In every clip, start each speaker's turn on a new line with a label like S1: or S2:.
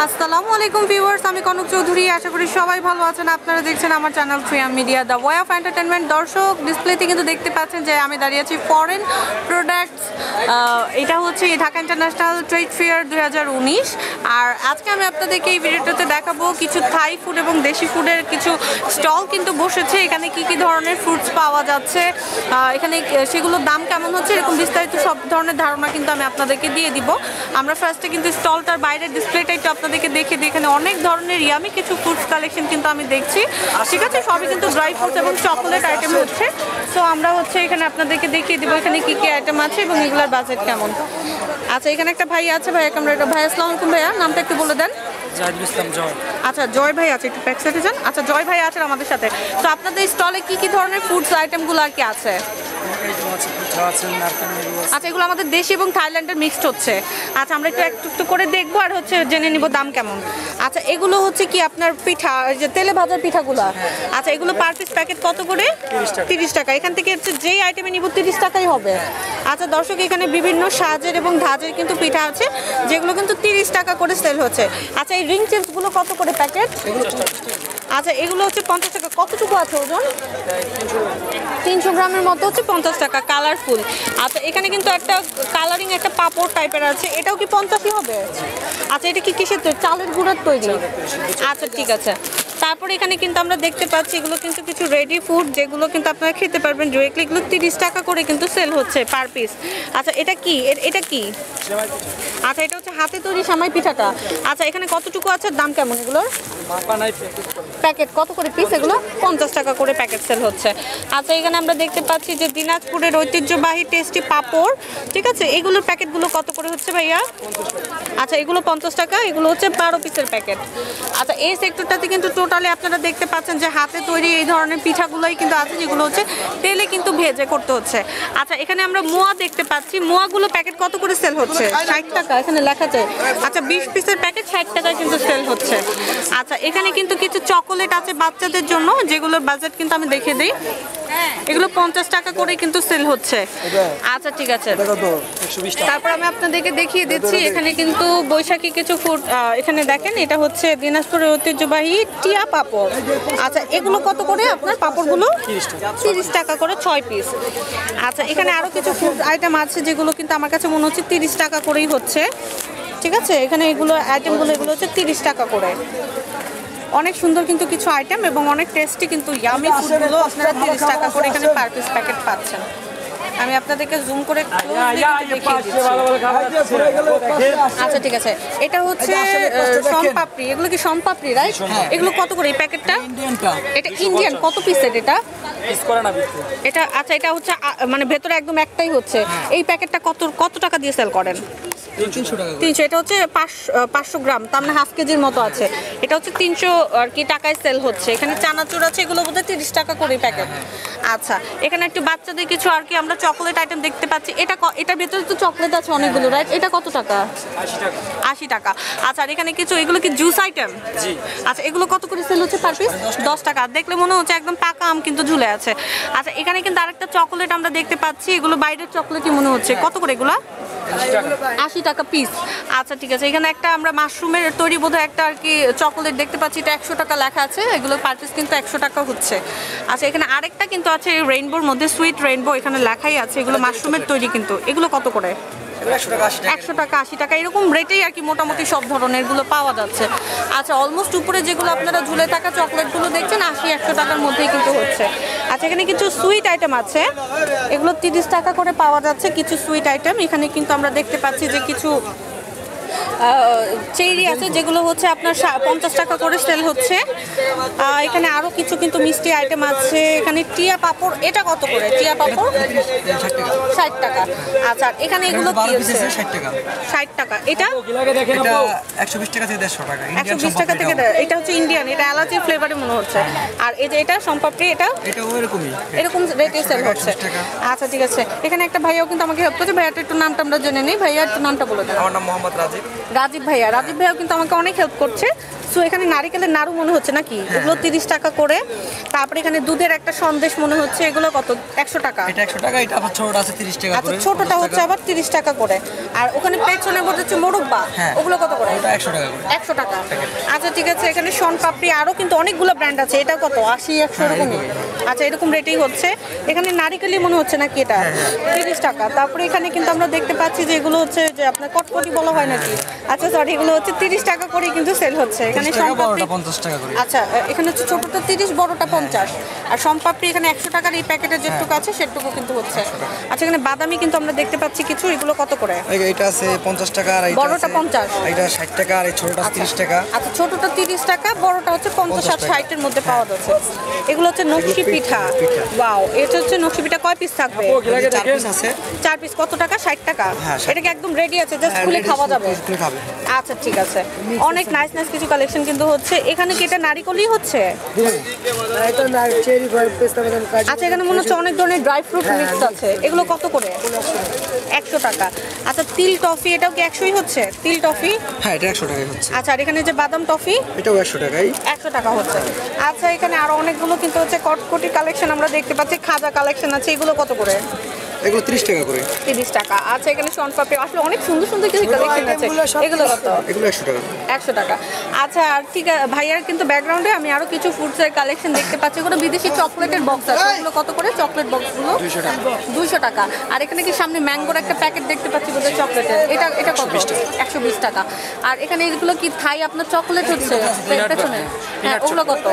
S1: আসসালামু আলাইকুম ভিউয়ার্স, আমি কনক চৌধুরী। আশা করি সবাই ভালো আছেন। আপনারা দেখছেন আমার চ্যানেল ফ্রিয়াম media the way of entertainment. দর্শক, ডিসপ্লেতে কিন্তু দেখতে পাচ্ছেন যে আমি দাঁড়িয়ে আছি ফরেন প্রোডাক্টস। এটা হচ্ছে ঢাকা ইন্টারন্যাশনাল ট্রেড ফেয়ার 2019। আর আজকে আমি আপনাদেরকে এই ভিডিওটাতে দেখাবো কিছু থাই ফুড এবং দেশি ফুডের কিছু স্টল কিন্তু বসেছে। এখানে কি কি ধরনের ফ্রুটস পাওয়া যাচ্ছে, এখানে সেগুলোর দাম কেমন হচ্ছে, এরকম বিস্তারিত সব ধরনের ধারণা কিন্তু আমি আপনাদেরকে দিয়ে দিব। আমরা ফার্স্টে কিন্তু স্টলটার বাইরের ডিসপ্লেটা একটু আপনাদেরকে দেখে দিই। এখানে অনেক ধরনের ইয়ামি কিছু ফ্রুটস কালেকশন কিন্তু আমি দেখছি। ঠিক আছে, সবই কিন্তু ড্রাই ফ্রুটস এবং চকোলেট আইটেম হচ্ছে। সো আমরা হচ্ছে এখানে আপনাদেরকে দেখিয়ে দিব এখানে কি কি আইটেম আছে এবং এগুলোর বাজেট কেমন। আচ্ছা, এখানে একটা ভাই আছে, ভাই আমরা ভাই আসসালামু আলাইকুম। ভাইয়া নামটা একটু বলে দেন। আচ্ছা, জয় ভাই আছে, একটু ব্যাক সাইডে যান। আচ্ছা, জয় ভাই আছেন আমাদের সাথে। তো আপনাদের স্টলে কি কি ধরনের ফুডস আইটেমগুলো আর কি আছে? আচ্ছা, এগুলো আমাদের দেশি এবং থাইল্যান্ডের মিক্সড হচ্ছে। আচ্ছা, আমরা একটু একটু করে দেখবো আর হচ্ছে জেনে নিব দাম কেমন। আচ্ছা, এগুলো হচ্ছে কি আপনার পিঠা, যে তেলে ভাজার পিঠাগুলো? আচ্ছা, এগুলো পার পিস প্যাকেট কত করে? 30 টাকা। এখান থেকে হচ্ছে যেই আইটেমে নিব 30 টাকাই হবে। আচ্ছা দর্শক, এখানে বিভিন্ন সাজের এবং ধাজের কিন্তু পিঠা আছে যেগুলো কিন্তু 30 টাকা করে সেল হচ্ছে। আচ্ছা, এই রিং চিপসগুলো কত করে প্যাকেট? আচ্ছা, এগুলো হচ্ছে 50 টাকা। কতটুকু আছে ওজন? 300 গ্রামের মতো হচ্ছে 50 টাকা, কালারফুল। আচ্ছা, এখানে কিন্তু একটা কালারিং একটা পাপড় টাইপের আছে, এটাও কি 50ই হবে? আচ্ছা, এটা কি কিসের তৈরি? চালের গুঁড়োর তৈরি? আচ্ছা ঠিক আছে। তারপরে এখানে কিন্তু আমরা দেখতে পাচ্ছি এগুলো কিন্তু কিছু রেডি ফুড যেগুলো কিন্তু আপনারা খেতে পারবেন ডিরেক্টলি। এগুলো 30 টাকা করে কিন্তু সেল হচ্ছে পার পিস। আচ্ছা, এটা কি? এটা কি? আচ্ছা, এটা হচ্ছে হাতে তৈরি সেমাই পিঠাটা। আচ্ছা, এখানে কতটুকু আছে, দাম কেমন এগুলোর? প্যাকেট কত করে পিস? এগুলো 50 টাকা করে প্যাকেট সেল হচ্ছে। আচ্ছা, এখানে আমরা দেখতে পাচ্ছি যে দিনাজপুরের ঐতিহ্যবাহী টেস্টি পাপড়। ঠিক আছে, এগুলোর প্যাকেটগুলো কত করে হচ্ছে ভাইয়া? আচ্ছা, এগুলো 50 টাকা, এগুলো হচ্ছে 12 পিসের প্যাকেট। আচ্ছা, এই সেক্টরটাতে কিন্তু টোটালি আপনারা দেখতে পাচ্ছেন যে হাতে তৈরি এই ধরনের পিঠাগুলোই কিন্তু আছে, যেগুলো হচ্ছে তেলে কিন্তু ভেজে করতে হচ্ছে। আচ্ছা, এখানে আমরা মোয়া দেখতে পাচ্ছি, মোয়াগুলো প্যাকেট কত করে সেল হচ্ছে? 60 টাকা এখানে লেখা যায়। আচ্ছা, 20 পিসের প্যাকেট 60 টাকায় কিন্তু সেল হচ্ছে। আচ্ছা, এখানে কিন্তু কিছু চকোলেট আছে বাচ্চাদের জন্য, যেগুলোর বাজেট কিন্তু আমি দেখে দিই। এগুলো 50 টাকা করে কিন্তু সেল হচ্ছে। আচ্ছা ঠিক আছে, তারপর আমি আপনাদেরকে দেখিয়ে দিচ্ছি এখানে কিন্তু বৈশাখী কিছু ফুড। এখানে দেখেন, এটা হচ্ছে দিনাজপুরের ঐতিহ্যবাহী টিয়া পাপড়। আচ্ছা, এগুলো কত করে আপনার পাপড়গুলো? 30 টাকা করে 6 পিস। আচ্ছা, এখানে আরও কিছু ফুড আইটেম আছে যেগুলো কিন্তু আমার কাছে মনে হচ্ছে 30 টাকা করেই হচ্ছে। ঠিক আছে, এখানে এগুলো আইটেমগুলো এগুলো হচ্ছে 30 টাকা করে। অনেক সুন্দর কিন্তু কিছু আইটেম এবং অনেক টেস্টি কিন্তু ইয়ামি ফুডগুলো আপনারা 30 টাকা করে এখানে পার পিস প্যাকেট পাচ্ছেন। আমি আপনাদেরকে জুম করে দেখিয়ে দিচ্ছি। আচ্ছা ঠিক আছে, এটা হচ্ছে সোনপাপড়ি। এগুলো কি সোনপাপড়ি রাইট? এগুলো কত করে এই প্যাকেটটা? এটা ইন্ডিয়ান। কত পিসের এটা? এটা আচ্ছা, এটা হচ্ছে মানে ভেতরে একদম একটাই হচ্ছে। এই প্যাকেটটা কত টাকা দিয়ে সেল করেন? 300। এটা হচ্ছে 500 গ্রাম, তার মানে হাফ কেজির মতো আছে। এটা হচ্ছে 300 আর কি টাকায় সেল হচ্ছে। এখানে চানাচুর আছে, এগুলো বোধহয় 30 টাকা করে প্যাকেট। আচ্ছা, এখানে একটু বাচ্চাদের কিছু আর কি আমরা চকোলেট আইটেম দেখতে পাচ্ছি। এটার ভিতরে তো চকলেট আছে অনেকগুলো রাইট? এটা কত টাকা? 80 টাকা। আচ্ছা, আর এখানে কিছু এগুলো কি জুস আইটেম? আচ্ছা, এগুলো কত করে সেল হচ্ছে পার পিস? 10 টাকা। দেখলে মনে হচ্ছে একদম পাকা আম কিন্তু ঝুলে আছে। আচ্ছা, এখানে কিন্তু আরেকটা চকোলেট আমরা দেখতে পাচ্ছি, এগুলো বাইরের চকলেটই মনে হচ্ছে। কত করে এগুলো? 80 টাকা পিস। আচ্ছা ঠিক আছে, এখানে একটা আমরা মাশরুমের তৈরি বোধহয় একটা আর কি চকোলেট দেখতে পাচ্ছি, এটা 100 টাকা লেখা আছে। এগুলো পার পিস কিন্তু 100 টাকা হচ্ছে। আচ্ছা, এখানে আরেকটা কিন্তু আছে রেইনবোর মধ্যে, সুইট রেইনবো, এখানে লেখাই আছে। এগুলো মাশরুমের তৈরি কিন্তু। এগুলো কত করে? 100 টাকা 80 টাকা এরকম রেটেই আর কি মোটামুটি সব ধরনের গুলো পাওয়া যাচ্ছে। আচ্ছা, অলমোস্ট উপরে যেগুলো আপনারা ঝুলে থাকা চকলেটগুলো দেখছেন 80-100 টাকার মধ্যেই কিন্তু হচ্ছে। আচ্ছা, এখানে কিছু সুইট আইটেম আছে, এগুলো 30 টাকা করে পাওয়া যাচ্ছে কিছু সুইট আইটেম। এখানে কিন্তু আমরা দেখতে পাচ্ছি যে কিছু চেরি আছে যেগুলো হচ্ছে আপনার 50 টাকা করে সেল হচ্ছে। এখানে আরও কিছু কিন্তু মিষ্টি আইটেম আছে। এখানে টিয়া পাপড়, এটা কত করে টিয়া পাপড়? 60 টাকা। আচ্ছা, এখানে এগুলো কি আছে? 60 টাকা। এটা
S2: 120 টাকা থেকে 150 টাকা।
S1: 120 টাকা থেকে। এটা হচ্ছে ইন্ডিয়ান, এটা এলাচি ফ্লেভারে মনে হচ্ছে। আর এই যে এটা সোনপাপড়ি, এটাও এরকম রেটে সেল হচ্ছে। আচ্ছা ঠিক আছে, এখানে একটা ভাইয়াও কিন্তু আমাকে হেল্প করছে। ভাইয়াটা একটু নামটা আমরা জেনে নিই। ভাইয়া একটু নামটা বলে দেন।
S2: আমার নাম মোহাম্মদ রাজীব।
S1: রাজীব ভাইয়াও কিন্তু আমাকে অনেক হেল্প করছে। সো এখানে নারিকেলের নাড়ু মনে হচ্ছে নাকি, এগুলো 30 টাকা করে। তারপরে এখানে দুধের একটা সন্দেশ মনে হচ্ছে, এগুলো কত? 100 টাকা।
S2: এটা 100 টাকা, এটা আবার ছোটটা আছে 30 টাকা
S1: আচ্ছা
S2: করে।
S1: ছোটটা হচ্ছে আবার 30 টাকা করে। আর ওখানে পেছনে বলছে মোরব্বা, ওগুলো কত করে?
S2: ওটা 100 টাকা করে।
S1: 100 টাকা। আচ্ছা ঠিক আছে, এখানে শন পাপড়ি আরো কিন্তু অনেকগুলো ব্র্যান্ড আছে। এটা কত? 80 100 এরকমই। আচ্ছা এরকম রেটেই হচ্ছে। এখানে নারিকেলই মনে হচ্ছে নাকি এটা 30 টাকা। তারপরে এখানে কিন্তু আমরা দেখতে পাচ্ছি যে এগুলো হচ্ছে যে আপনার কটকটি বলা হয় নাকি, আচ্ছা সরি, এগুলো হচ্ছে 30 টাকা করে কিন্তু সেল হচ্ছে। এখানে শন পাপড়ি
S2: 50 টাকা করে।
S1: আচ্ছা এখানে হচ্ছে ছোটটা 30, বড়টা 50। আর শন পাপড়ি এখানে 100 টাকার এই প্যাকেটের যেটুকু আছে সেটুকু কিন্তু হচ্ছে। আচ্ছা এখানে বাদামি কিন্তু আমরা দেখতে পাচ্ছি কিছু, এগুলো কত করে?
S2: এটা আছে 50 টাকা, আর এটা
S1: বড়টা 50,
S2: এটা 60 টাকা, আর এই ছোটটা 30 টাকা।
S1: আচ্ছা ছোটটা 30 টাকা, বড়টা হচ্ছে 50 আর 60 এর মধ্যে পাওয়া যাচ্ছে। এগুলো হচ্ছে নকশি পিঠা। ওয়াও, এটা হচ্ছে নকশি পিঠা। কয় পিস থাকবে?
S2: 4 পিস আছে।
S1: 4 পিস কত টাকা? 60 টাকা। এটা কি একদম রেডি আছে, জাস্ট খুলে খাওয়া যাবে? আচ্ছা ঠিক আছে, অনেক নাইস কিছু কালেকশন কিন্তু হচ্ছে এখানে। কি এটা নারিকলই হচ্ছে? আচ্ছা এখানে মনে হচ্ছে অনেক ধরনের ড্রাই ফ্রুট মিক্স আছে, এগুলো কত করে? 100 টাকা। আচ্ছা তিল টফি, এটাও কি 100ই হচ্ছে? তিল টফি
S2: হ্যাঁ, এটা 100 টাকাই হচ্ছে।
S1: আচ্ছা আর এখানে যে বাদাম টফি,
S2: এটাও 100 টাকাই।
S1: 100 টাকা হচ্ছে। আচ্ছা এখানে আরো অনেকগুলো কিন্তু হচ্ছে কটকটি কালেকশন আমরা দেখতে পাচ্ছি, খাজা কালেকশন আছে, এগুলো কত করে?
S2: এগুলো 30 টাকা করে।
S1: 30 টাকা। আচ্ছা এখানে শন পাপড়ি, আসলে অনেক সুন্দর সুন্দর কিছু কালেকশন আছে, এগুলো কত?
S2: এগুলো 100 টাকা।
S1: 100 টাকা। আচ্ছা আর ঠিক আছে ভাইয়ার কিন্তু ব্যাকগ্রাউন্ডে আমি আরো কিছু ফুডসের কালেকশন দেখতে পাচ্ছি, কোনো বিদেশি চকলেটের বক্স আছে, এগুলো কত করে? চকলেট বক্সগুলো 200 টাকা। আর এখানে কি সামনে ম্যাঙ্গোর একটা প্যাকেট দেখতে পাচ্ছি বোধহয় চকলেটের, এটা কত? 120 টাকা। আর এখানে এগুলো কি থাই আপনার চকলেট হচ্ছে পেছনে, হ্যাঁ ওগুলো কত?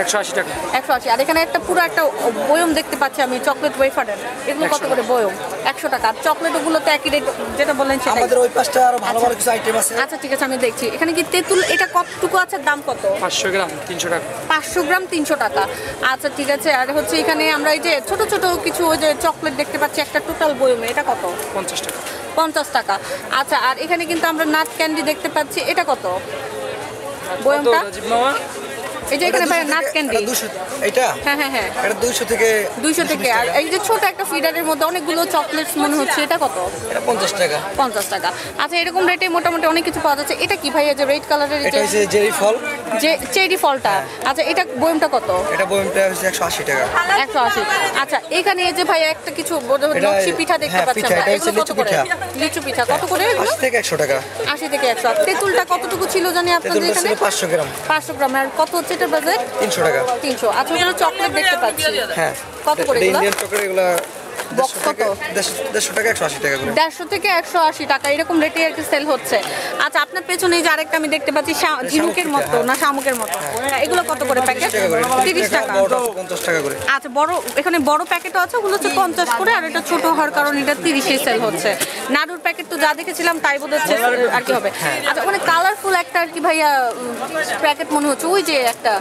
S2: 180 টাকা।
S1: 180। আর এখানে একটা পুরো একটা বয়ম দেখতে পাচ্ছি আমি চকলেট ওয়েফারের, এগুলো কত করে বয়ম? 100 টাকা। আর চকলেট ওগুলো তো একই রেট যেটা বললেন সেটাই।
S2: আমাদের ওই পাশটা আরো ভালো ভালো কিছু আইটেম আছে।
S1: আচ্ছা ঠিক আছে আমি দেখছি। এখানে কি তেঁতুল, এটা কতটুকু আছে, দাম কত?
S2: 500 গ্রাম 300 টাকা।
S1: 500 গ্রাম 300 টাকা। আচ্ছা ঠিক আছে। আর হচ্ছে এখানে আমরা এই যে ছোট ছোট কিছু ওই যে চকলেট দেখতে পাচ্ছি একটা টোটাল বয়মে, এটা কত?
S2: 50 টাকা।
S1: 50 টাকা। আচ্ছা আর এখানে কিন্তু আমরা নাট ক্যান্ডি দেখতে পাচ্ছি, এটা কত বয়মটা? এই যে এখানে ভাই নাট ক্যান্ডি,
S2: এটা
S1: হ্যাঁ হ্যাঁ হ্যাঁ
S2: এটা 200 থেকে
S1: 200 থেকে। আর এই যে ছোট একটা ফিডারের মধ্যে অনেকগুলো চকলেটস মনে হচ্ছে, এটা কত?
S2: এটা 50 টাকা।
S1: 50 টাকা। আচ্ছা এরকম রেটে মোটামুটি অনেক কিছু পাওয়া যাচ্ছে। এটা কি ভাই, এই যে রেড কালারের
S2: এটা হচ্ছে জেরি ফল,
S1: যে চেরি ফলটা, আচ্ছা এটা বয়মটা কত?
S2: এটা বয়মটা হচ্ছে 180 টাকা।
S1: 180। আচ্ছা এখানে এই যে ভাই একটা কিছু নকশি পিঠা দেখতে পাচ্ছি আমরা, এগুলো কত করে? লিচু পিঠা কত করে?
S2: 80 থেকে 100 টাকা।
S1: 80 থেকে 100। তেঁতুলটা কতটুকু ছিল জানি আপনাদের
S2: তেঁতুলটা
S1: এখানে?
S2: ছিল 500 গ্রাম।
S1: 500 গ্রাম। আর কত হচ্ছে এটার বাজার?
S2: 300 টাকা।
S1: 300। আচ্ছা এখানে চকলেট দেখতে পাচ্ছি,
S2: হ্যাঁ
S1: কত করে এগুলো?
S2: ইন্ডিয়ান চকলেট এগুলা
S1: বক্স কত?
S2: 150 টাকা 180 টাকা করে।
S1: 150 থেকে 180 টাকা এরকম রেটে আর কি সেল হচ্ছে। আচ্ছা আপনার পেছনে এই যে আরেকটা আমি দেখতে পাচ্ছি ঝিনুকের মতো না শামুকের মতো, এগুলো কত করে প্যাকেট? 30 টাকা।
S2: 50 টাকা করে।
S1: আচ্ছা বড়, এখানে বড় প্যাকেটও আছে, ওগুলো হচ্ছে 50 করে। আর এটা ছোট হওয়ার কারণে এটা 30-এ সেল হচ্ছে। নাড়ুর প্যাকেট তো যা দেখেছিলাম তাই বোধ হচ্ছে আর কি হবে। আচ্ছা ওখানে কালারফুল একটা আর কি ভাইয়া প্যাকেট মনে হচ্ছে, ওই যে একটা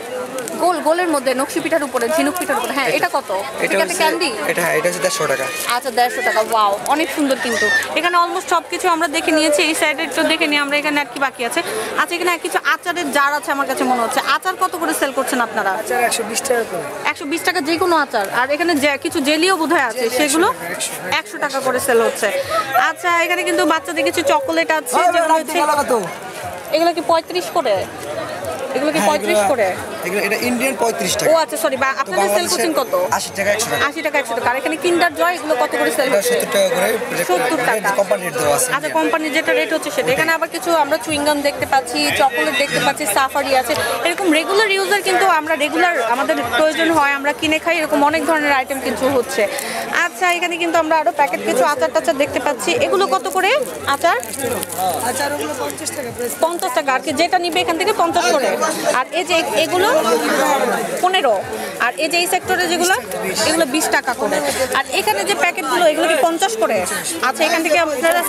S1: গোলের মধ্যে নকশি পিঠার উপরে, ঝিনুক পিঠার উপরে, হ্যাঁ এটা কত?
S2: এটা হচ্ছে
S1: ক্যান্ডি,
S2: এটা হ্যাঁ এটা হচ্ছে 150 টাকা।
S1: আচ্ছা 150 টাকা। ওয়াও অনেক সুন্দর কিন্তু। এখানে অলমোস্ট সব কিছু আমরা দেখে নিয়েছি, এই সাইডে একটু দেখে নিই আমরা এখানে আর কি বাকি আছে। আচ্ছা এখানে কিছু আচারের জার আছে আমার কাছে মনে হচ্ছে, আচার কত করে সেল করছেন আপনারা?
S2: আচার 120 টাকা করে।
S1: 120 টাকা যে কোনো আচার। আর এখানে কিছু জেলিও বোধহয় আছে, সেগুলো 100 টাকা করে সেল হচ্ছে। আচ্ছা এখানে কিন্তু বাচ্চাদের কিছু চকোলেট আছে, যেগুলো হচ্ছে এগুলো কি 35 করে? এগুলো কি 35 করে?
S2: এগুলো এটা ইন্ডিয়ান 35 টাকা।
S1: ও আচ্ছা সরি, আপনাদের সেল করছেন কত?
S2: 80 টাকা 100 টাকা।
S1: 80 টাকা 100 টাকা। আর এখানে কিন্ডার জয় এগুলো কত করে সেল হচ্ছে?
S2: 70 টাকা করে।
S1: 70 টাকা
S2: কোম্পানির দেওয়া আছে।
S1: আচ্ছা কোম্পানির যেটা রেট হচ্ছে সেটা। এখানে আবার কিছু আমরা চুইংগাম দেখতে পাচ্ছি, চকোলেট দেখতে পাচ্ছি, সাফারি আছে। এরকম রেগুলার ইউজার কিন্তু আমরা রেগুলার আমাদের প্রয়োজন হয় আমরা কিনে খাই, এরকম অনেক ধরনের আইটেম কিন্তু হচ্ছে। আচ্ছা এখানে কিন্তু আমরা আরো প্যাকেট কিছু আচার টাচার দেখতে পাচ্ছি, এগুলো কত করে আচার?
S2: আচার ওগুলো 50 টাকা।
S1: 50 টাকা। আর কি যেটা নিবে এখান থেকে 50 করে। আর এই যে এগুলো 15। আর এই যে এই সেক্টরে যেগুলো এগুলো 20 টাকা করে। আর এখানে যে প্যাকেটগুলো এগুলো কি 50 করে? আচ্ছা এখান থেকে আপনারা,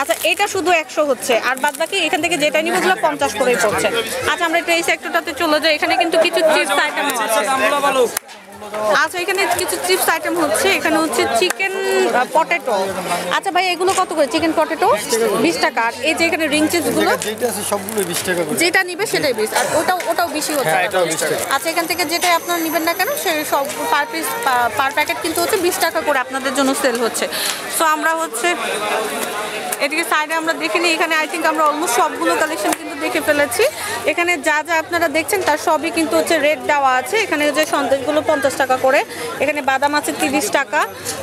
S1: আচ্ছা এটা শুধু 100 হচ্ছে, আর বাদ বাকি এখান থেকে যেটা নিবে ওগুলো 50 করেই পড়ছে। আচ্ছা আমরা একটু এই সেক্টরটাতে চলে যাই, এখানে কিন্তু কিছু চিপস আইটেম আছে। আচ্ছা এখানে কিছু চিপস আইটেম হচ্ছে, এখানে হচ্ছে চিকেন পটেটো। আচ্ছা ভাই এগুলো কত করে? চিকেন পটেটো 20 টাকা। আর এই যে এখানে রিং চিপসগুলো
S2: যেটা আছে সবগুলো 20 টাকা করে।
S1: যেটা নিবে সেটাই 20। আর ওটাও বেশি হচ্ছে। আচ্ছা এখান থেকে যেটাই আপনারা নেবেন না কেন সে সব পার পিস পার প্যাকেট কিন্তু হচ্ছে 20 টাকা করে আপনাদের জন্য সেল হচ্ছে। সো আমরা হচ্ছে এদিকে সাইডে আমরা দেখিনি, এখানে আই থিঙ্ক আমরা অলমোস্ট সবগুলো কালেকশন কিন্তু দেখে ফেলেছি। এখানে যা যা আপনারা দেখছেন তার সবই কিন্তু হচ্ছে রেট দেওয়া আছে। এখানে যে সন্দেশগুলো 50 টাকা করে, এখানে বাদাম আছে 30 টাকা,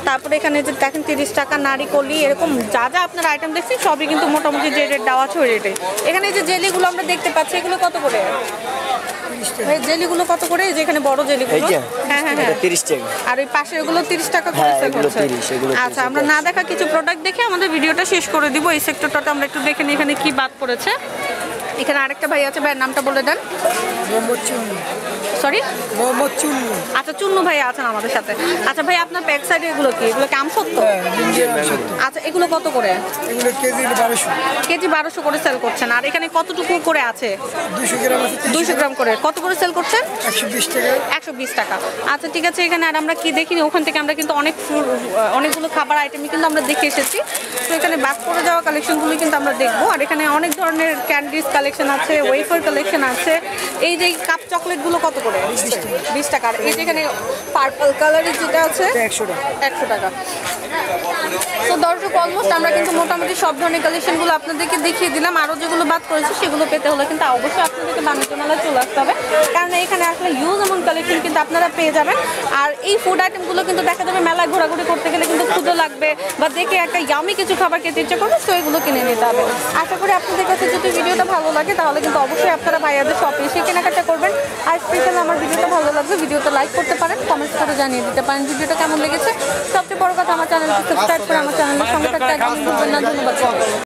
S1: তারপরে এখানে যে দেখেন 30 টাকা, নারিকলি, এরকম যা যা আপনারা আইটেম দেখছেন সবই কিন্তু মোটামুটি যে রেট দেওয়া আছে ওই রেটে। এখানে যে জেলিগুলো আমরা দেখতে পাচ্ছি এগুলো কত করে? এই জেলিগুলো কত করে? এই যে এখানে বড় জেলিগুলো, হ্যাঁ হ্যাঁ হ্যাঁ
S3: 30 টাকা।
S1: আর ওই পাশে এগুলো 30 টাকা করে সেল হচ্ছে। আচ্ছা, আমরা না দেখা কিছু প্রোডাক্ট দেখে আমাদের ভিডিওটা শেষ করে দিব। এই সেক্টরটা আমরা একটু দেখে নিই এখানে কি বাদ পড়েছে। এখানে আরেকটা ভাই আছে, ভাইয়ের নামটা বলে দেন। সরি, আচ্ছা চুন্নু ভাই আছেন আমাদের সাথে। আচ্ছা ভাই, আপনার ব্যাক সাইডে এগুলো কি? এগুলো কি আমসত্ত্ব? আচ্ছা, এগুলো কত করে?
S2: এগুলো কেজি 1200।
S1: কেজি 1200 করে সেল করছেন। আর এখানে কতটুকু করে আছে?
S2: 200 গ্রাম আছে
S1: 200 গ্রাম করে। কত করে সেল করছেন?
S2: 120 টাকা।
S1: 120 টাকা। আচ্ছা ঠিক আছে। এখানে আর আমরা কি দেখিনি, ওখান থেকে আমরা কিন্তু অনেকগুলো খাবার আইটেমই কিন্তু আমরা দেখে এসেছি। তো এখানে বাদ পড়ে যাওয়া কালেকশনগুলো কিন্তু আমরা দেখবো। আর এখানে অনেক ধরনের ক্যান্ডিজ কালেকশন আছে, ওয়েফার কালেকশন আছে। এই যে কাপ চকলেটগুলো কত করে? 20 টাকা। আর এই যে এখানে পার্পল কালারের যেটা আছে
S2: 100 টাকা।
S1: 100 টাকা। তো দর্শক, অলমোস্ট আমরা কিন্তু মোটামুটি সব ধরনের কালেকশনগুলো আপনাদেরকে দেখিয়ে দিলাম। আরও যেগুলো বাদ করেছি সেগুলো পেতে হলে কিন্তু অবশ্যই আপনাদেরকে বাণিজ্য মেলায় চলে আসতে হবে, কারণ এখানে আসলে হিউজ এমন কালেকশন কিন্তু আপনারা পেয়ে যাবেন। আর এই ফুড আইটেমগুলো কিন্তু দেখা যাবে মেলায় ঘোরাঘুরি করতে গেলে কিন্তু ক্ষুধা লাগবে বা দেখে একটা ইয়ামি কিছু খাবার খেতে ইচ্ছে করবে, তো এগুলো কিনে নিতে হবে। আশা করি আপনাদের কাছে যদি ভিডিওটা ভালো লাগে তাহলে কিন্তু অবশ্যই আপনারা ভাইয়াদের শপে এসে কেনাকাটা করবেন। আর স্পেশালি আমার ভিডিওটা ভালো লাগবে, ভিডিওটা লাইক করতে পারেন, কমেন্টস করে জানিয়ে দিতে পারেন ভিডিওটা কেমন লেগেছে। সবচেয়ে বড় কথা, আমার চ্যানেলকে সাবস্ক্রাইব করে আমার চ্যানেলের সঙ্গে থাকতে একদম ভুলবেন না। ধন্যবাদ।